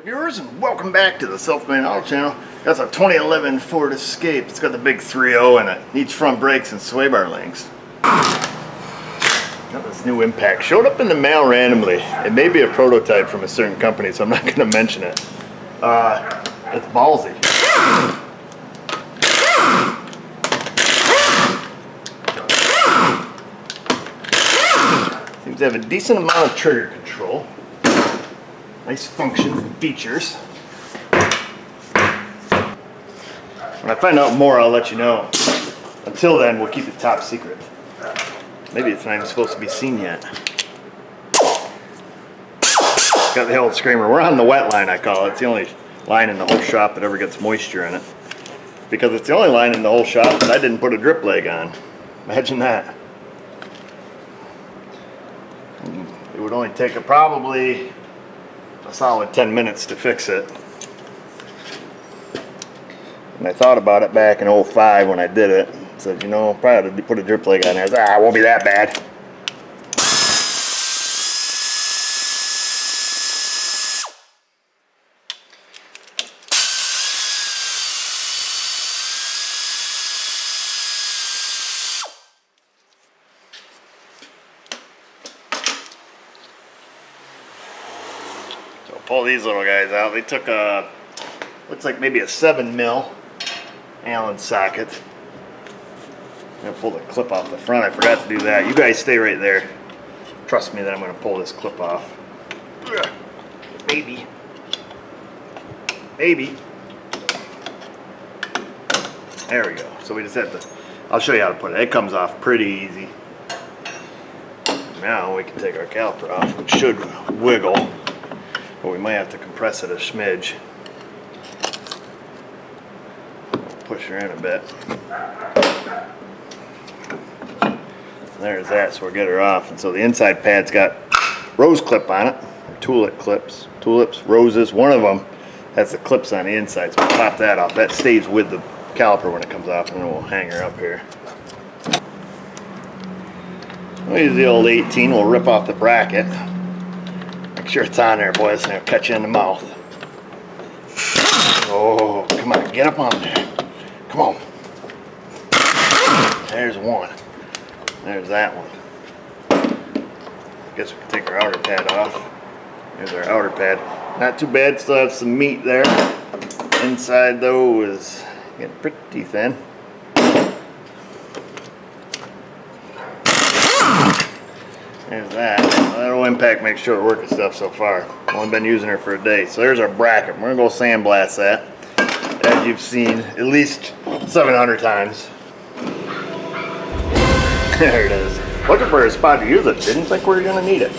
viewers, and welcome back to the Self-Made Auto Channel. That's a 2011 Ford Escape. It's got the big 3.0 in it. Needs front brakes and sway bar links. Got this new impact. Showed up in the mail randomly. It may be a prototype from a certain company, so I'm not going to mention it. It's ballsy. Seems to have a decent amount of trigger control. Nice functions and features. When I find out more, I'll let you know. Until then, we'll keep it top secret. Maybe it's not even supposed to be seen yet. Got the old screamer. We're on the wet line, I call it. It's the only line in the whole shop that ever gets moisture in it. Because it's the only line in the whole shop that I didn't put a drip leg on. Imagine that. It would only take probably a solid 10 minutes to fix it. And I thought about it back in 05 when I did it. Said, you know, probably ought to put a drip leg on there. It won't be that bad. So pull these little guys out. They took a, looks like maybe a 7mm Allen socket. I'm going to pull the clip off the front. I forgot to do that. You guys stay right there. Trust me that I'm going to pull this clip off. Maybe. Maybe. There we go. So we just have to, I'll show you how to put it. It comes off pretty easy. Now we can take our caliper off, which should wiggle. But we might have to compress it a smidge. Push her in a bit. There's that, so we'll get her off. And so the inside pad's got rose clip on it, or tulip clips, tulips, roses. One of them has the clips on the inside, so we'll pop that off. That stays with the caliper when it comes off, and then we'll hang her up here. We'll use the old 18. We'll rip off the bracket. Make sure it's on there, boys, and it'll cut you in the mouth. Oh, come on, get up on there. Come on. There's one. There's that one. Guess we can take our outer pad off. There's our outer pad. Not too bad, still have some meat there. Inside though is getting pretty thin. There's that. That'll impact, make sure it working stuff so far. Only been using her for a day. So there's our bracket. We're gonna go sandblast that. As you've seen at least 700 times. There it is. Looking for a spot to use it. Didn't think we were going to need it.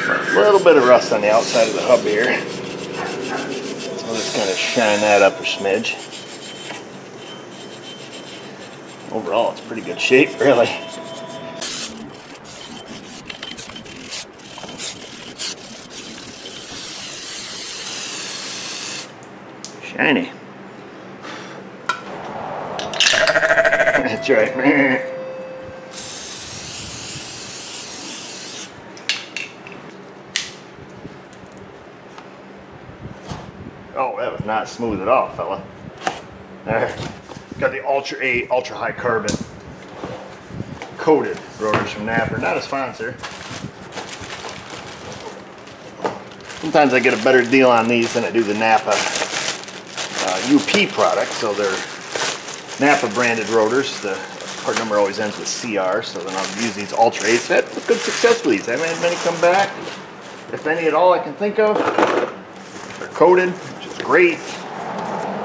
A little bit of rust on the outside of the hub here. So we'll just kind of shine that up a smidge. Overall, it's pretty good shape, really. Shiny. That's right. Oh, that was not smooth at all, fella. There. Got the Ultra 8, ultra high carbon coated rotors from Napa. Not a sponsor. Sometimes I get a better deal on these than I do the Napa UP product. So they're Napa branded rotors. The part number always ends with CR, so then I'll use these Ultra 8s. I've had good success with these. I haven't had many come back. If any at all I can think of. They're coated, which is great.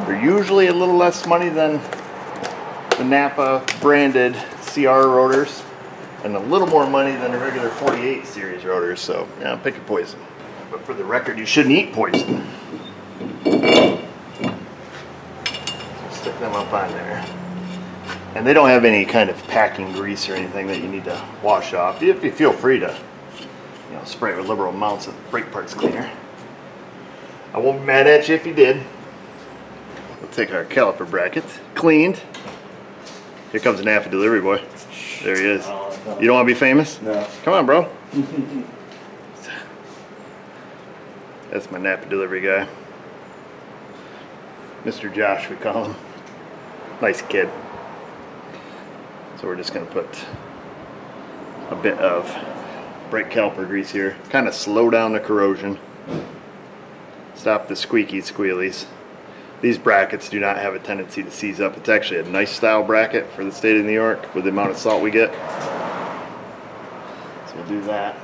They're usually a little less money than the Napa branded CR rotors, and a little more money than the regular 48 series rotors, so yeah, pick a poison. But for the record, you shouldn't eat poison. Stick them up on there. And they don't have any kind of packing grease or anything that you need to wash off. If you feel free to, you know, spray it with liberal amounts of brake parts cleaner. I won't be mad at you if you did. We'll take our caliper bracket, cleaned. Here comes an Napa delivery boy. There he is. You don't want to be famous? No. Come on, bro. That's my Napa delivery guy. Mr. Josh, we call him. Nice kid. So we're just going to put a bit of brake caliper grease here. Kind of slow down the corrosion. Stop the squeaky squealies. These brackets do not have a tendency to seize up. It's actually a nice style bracket for the state of New York with the amount of salt we get. So we'll do that.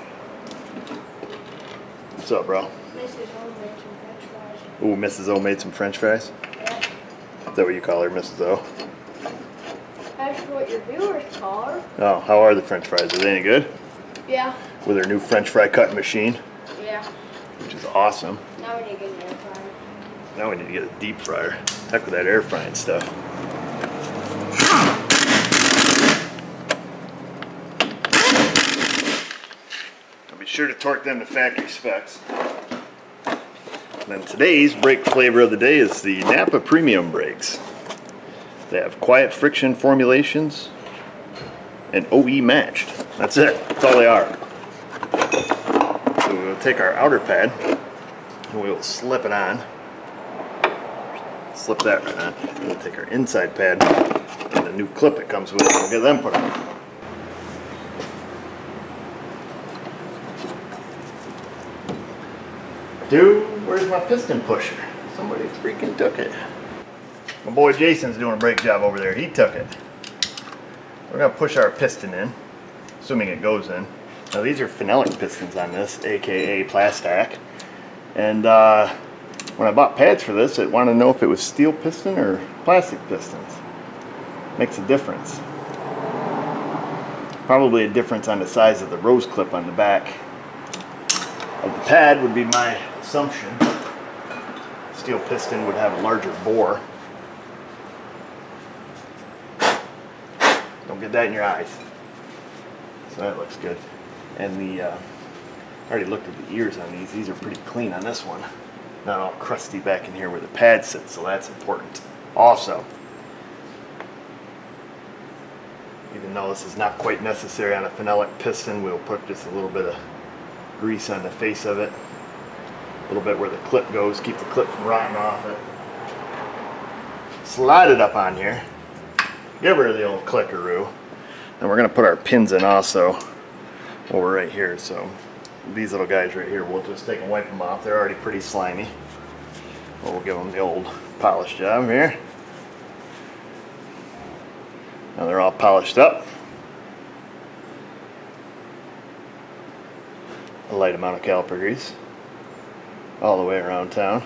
What's up, bro? Mrs. O made some French fries. Ooh, Mrs. O made some French fries? Yeah. Is that what you call her, Mrs. O? That's what your viewers call her. Oh, how are the French fries? Are they any good? Yeah. With her new French fry cutting machine? Yeah. Which is awesome. Now we need to get an air fryer. Now we need to get a deep fryer. Heck with that air frying stuff. I'll be sure to torque them to factory specs. And then today's brake flavor of the day is the Napa Premium brakes. They have quiet friction formulations and OE matched. That's it. That's all they are. So we'll take our outer pad and we'll slip it on. Slip that right on. We'll take our inside pad and the new clip it comes with. We'll get them put on. Dude, where's my piston pusher? Somebody freaking took it. My boy Jason's doing a brake job over there. He took it. We're going to push our piston in, assuming it goes in. Now these are phenolic pistons on this, aka Plastac. And when I bought pads for this, I wanted to know if it was steel piston or plastic pistons. Makes a difference. Probably a difference on the size of the rose clip on the back of the pad would be my assumption. Steel piston would have a larger bore. Don't get that in your eyes. So that looks good. And the I already looked at the ears on these. These are pretty clean on this one. Not all crusty back in here where the pad sits, so that's important. Also, even though this is not quite necessary on a phenolic piston, we'll put just a little bit of grease on the face of it. A little bit where the clip goes, keep the clip from rotting off it. Slide it up on here. Get rid of the old clickaroo. And we're going to put our pins in also over right here. So these little guys right here, we'll just take and wipe them off. They're already pretty slimy. Well, we'll give them the old polish job here. Now they're all polished up. A light amount of caliper grease all the way around town.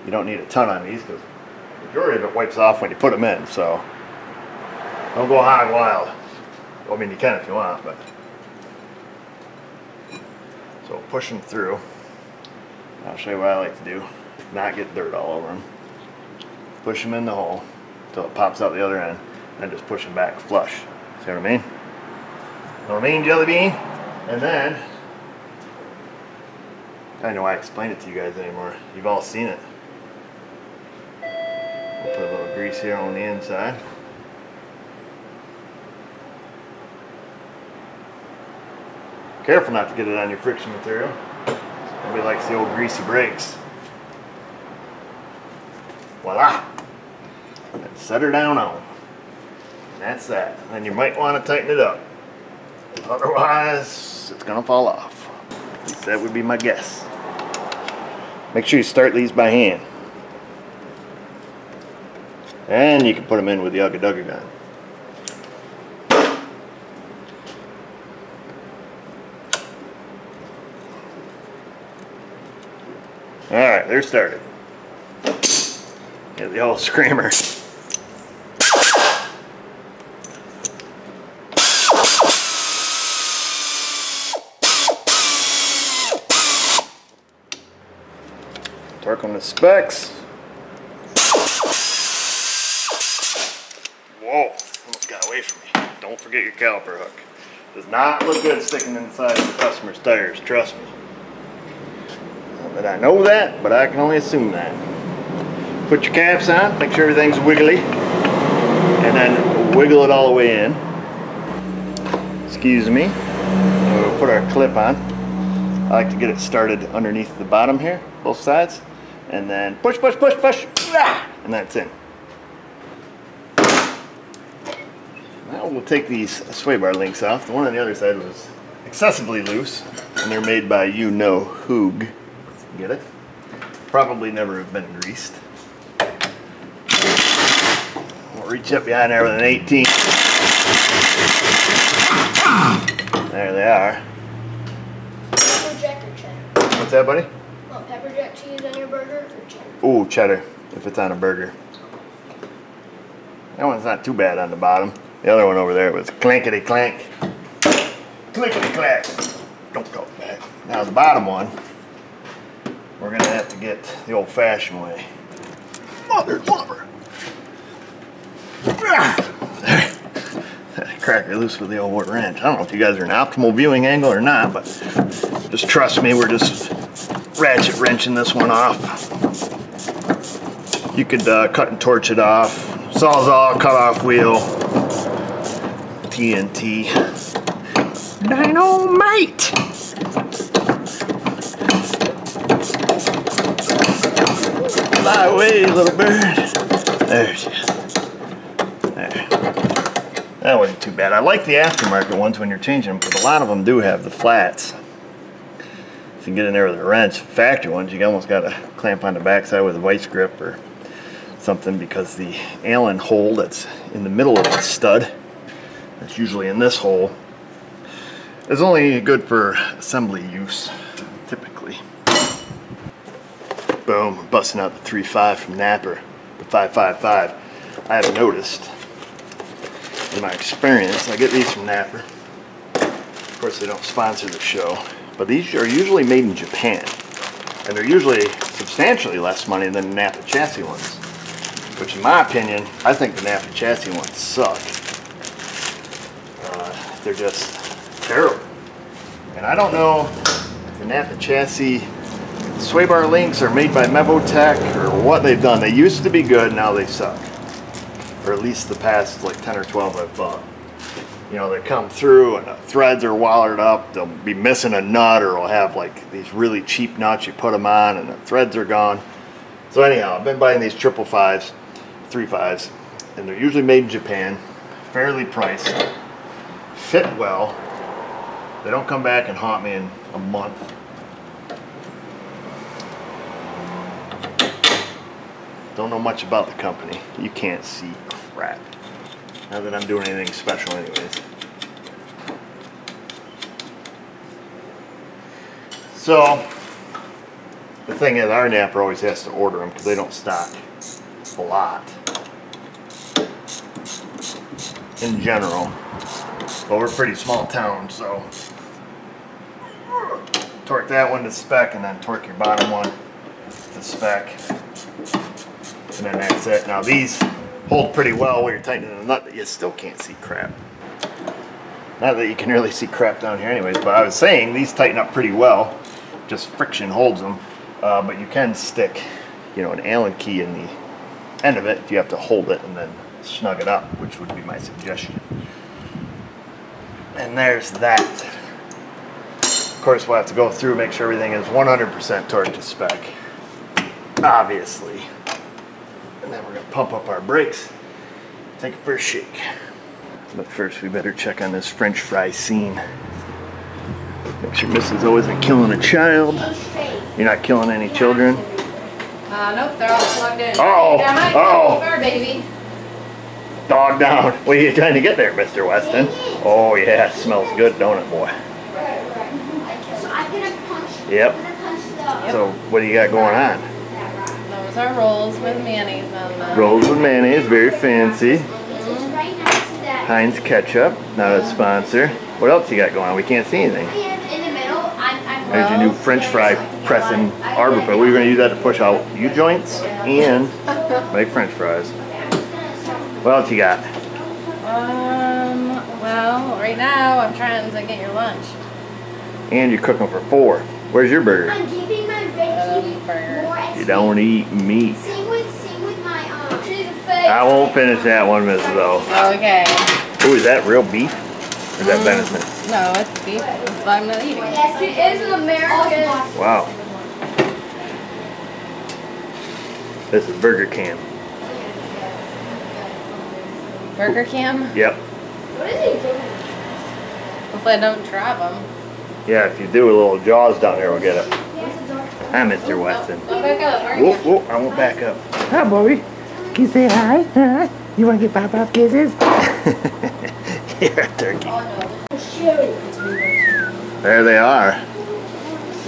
You don't need a ton on these because the majority of it wipes off when you put them in, so don't go hog wild. I mean, you can if you want, but so push them through. I'll show you what I like to do. Not get dirt all over them. Push them in the hole until it pops out the other end, and just push them back flush. See what I mean? Know what I mean, Jelly Bean? And then, I don't know why I explain it to you guys anymore. You've all seen it. We'll put a little grease here on the inside. Careful not to get it on your friction material. Nobody likes the old greasy brakes. Voila! And set her down on. And that's that. And you might want to tighten it up. Otherwise, it's going to fall off. At least that would be my guess. Make sure you start these by hand. And you can put them in with the Ugga Dugga gun. Alright, they're started. Get the old screamer. Torque on the specs. Whoa, almost got away from me. Don't forget your caliper hook. Does not look good sticking inside the customer's tires, trust me. Not that I know that, but I can only assume that. Put your caps on, make sure everything's wiggly, and then wiggle it all the way in. Excuse me. We'll put our clip on. I like to get it started underneath the bottom here, both sides, and then push, push, push, push, and that's in. Now we'll take these sway bar links off. The one on the other side was excessively loose, and they're made by you-know-who. Get it? Probably never have been greased. We'll reach up behind there with an 18. There they are. Pepper jack or cheddar? What's that, buddy? Want pepper jack cheese on your burger or cheddar? Ooh, cheddar, if it's on a burger. That one's not too bad on the bottom. The other one over there was clankety clank. Clickety clack. Don't talk back. Now the bottom one, we're gonna have to get the old fashioned way. Mother lover. Cracker loose with the old wrench. I don't know if you guys are an optimal viewing angle or not, but just trust me, we're just ratchet wrenching this one off. You could cut and torch it off. Sawzall, cut off wheel, TNT, dynamite. Fly away, little bird. There she is. There. That wasn't too bad. I like the aftermarket ones when you're changing them, because a lot of them do have the flats. If you get in there with a wrench, factory ones, you almost got to clamp on the backside with a vice grip or something, because the Allen hole that's in the middle of the stud, that's usually in this hole, is only good for assembly use, typically. Boom, busting out the 3.5 from Napper, the 5.55. I have noticed, in my experience, I get these from Napper. Of course, they don't sponsor the show, but these are usually made in Japan, and they're usually substantially less money than the Napper chassis ones. Which, in my opinion, I think the Napper chassis ones suck. They're just terrible. And I don't know if the Napper chassis sway bar links are made by Mevotech or what they've done. They used to be good, now they suck. Or at least the past like 10 or 12 I've bought. You know, they come through and the threads are wallered up. They'll be missing a nut, or will have like these really cheap nuts. You put them on and the threads are gone. So anyhow, I've been buying these 555s, 3.5s, and they're usually made in Japan, fairly priced, fit well. They don't come back and haunt me in a month. Don't know much about the company. You can't see crap. Not that I'm doing anything special anyways. So, the thing is, our Napper always has to order them because they don't stock a lot in general. But we're a pretty small town, so torque that one to spec and then torque your bottom one to spec. And then that's it. Now these hold pretty well where you're tightening the nut, but you still can't see crap. Not that you can really see crap down here anyways, but I was saying these tighten up pretty well. Just friction holds them. But you can stick, you know, an Allen key in the end of it if you have to hold it and then snug it up, which would be my suggestion. And there's that. Of course, we'll have to go through, make sure everything is 100% torque to spec, obviously. And then we're gonna pump up our brakes, take a first shake. But first we better check on this French fry scene. Make sure Mrs. O isn't killing a child. You're not killing any children? Nope, they're all plugged in. Oh, oh. Far, baby. Dog down. What are you trying to get there, Mr. Weston? Oh yeah, it smells good, don't it, boy? So I'm gonna punch. Yep. I'm gonna punch the. So what do you got going on? Those are rolls with mayonnaise on them. Rolls with mayonnaise, very fancy. Right next to that. Heinz ketchup, not a sponsor. What else you got going on? We can't see anything. In the middle, I'm There's your new French fry pressing arbor pit. We're going to use that to push out U-joints and make French fries. What else you got? Well, right now I'm trying to get your lunch. And you're cooking for 4. Where's your burger? I'm giving my veggie burger. more XP. You don't eat meat. Same with my I won't finish that one, Mrs. O. Okay. Ooh, is that real beef? Or is that venison? No, it's beef. That's why I'm not eating it. Yes, she is an American. Wow. This is Burger Cam. Burger Cam? Yep. What is he doing? Hopefully I don't drop them. Yeah, if you do a little Jaws down there, we'll get it. Hi, Mr. Weston. I'll back up. Whoa, whoa, I won't back up. Hi, Bobby. Can you say hi? Huh? You want to get pop-up kisses? Here, turkey. Shoot. There they are.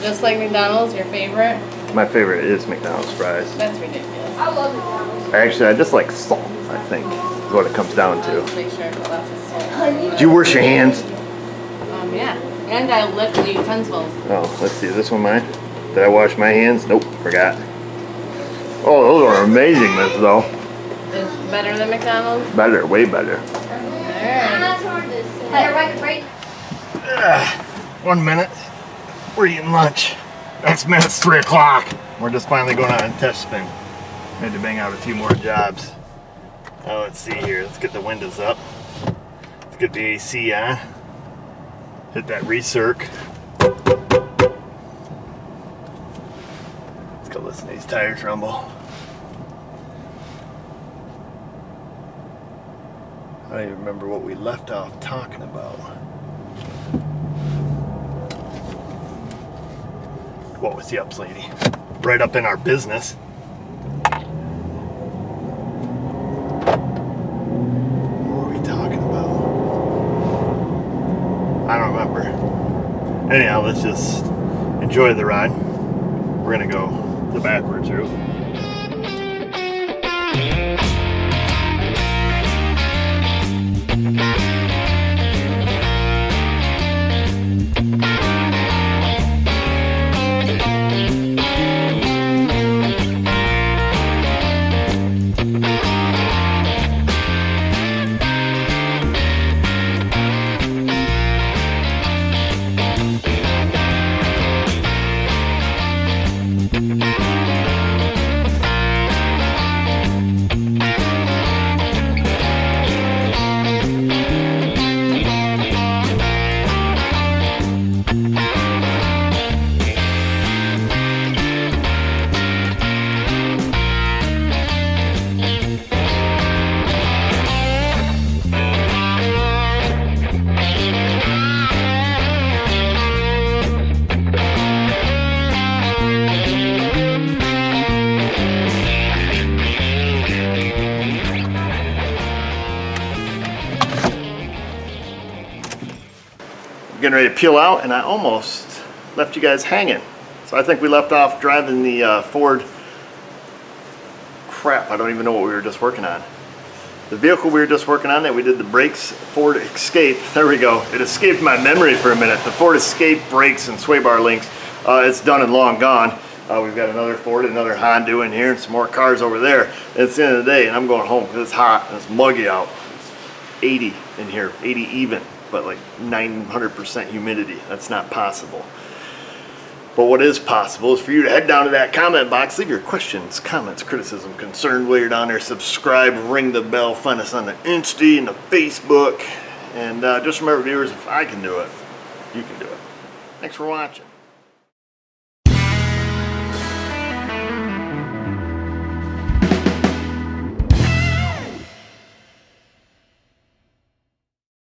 Just like McDonald's, your favorite? My favorite is McDonald's fries. That's ridiculous. I love McDonald's. Actually, I just like salt, I think, is what it comes down to. Let's make sure it lots of salt. Did you wash your hands? Yeah. And I lift the utensils. Oh, let's see, is this one mine? Did I wash my hands? Nope, forgot. Oh, those are amazing, Miss, though. Is better than McDonald's? Better, way better. Alright. That's hard to say. Everybody break. 1 minute. We're eating lunch. Next minute's 3 o'clock. We're just finally going on a test spin. Had to bang out a few more jobs. Now let's see here. Let's get the windows up. Let's get the AC on. Hit that recirc. Let's go listen to these tires rumble. I don't even remember what we left off talking about. What was the ups, lady? Right up in our business. What were we talking about? I don't remember. Anyhow, let's just enjoy the ride. We're gonna go the backwards route. Getting ready to peel out, and I almost left you guys hanging. So I think we left off driving the Ford. Crap, I don't even know what we were just working on. The vehicle we were just working on that we did the brakes, Ford Escape. There we go. It escaped my memory for a minute. The Ford Escape brakes and sway bar links. It's done and long gone. We've got another Ford, another Honda in here, and some more cars over there. It's the end of the day, and I'm going home because it's hot and it's muggy out. It's 80 in here, 80 even. But like 900% humidity. That's not possible. But what is possible is for you to head down to that comment box, leave your questions, comments, criticism, concern while you're down there, subscribe, ring the bell, find us on the Insta and the Facebook. And just remember, viewers, if I can do it, you can do it. Thanks for watching.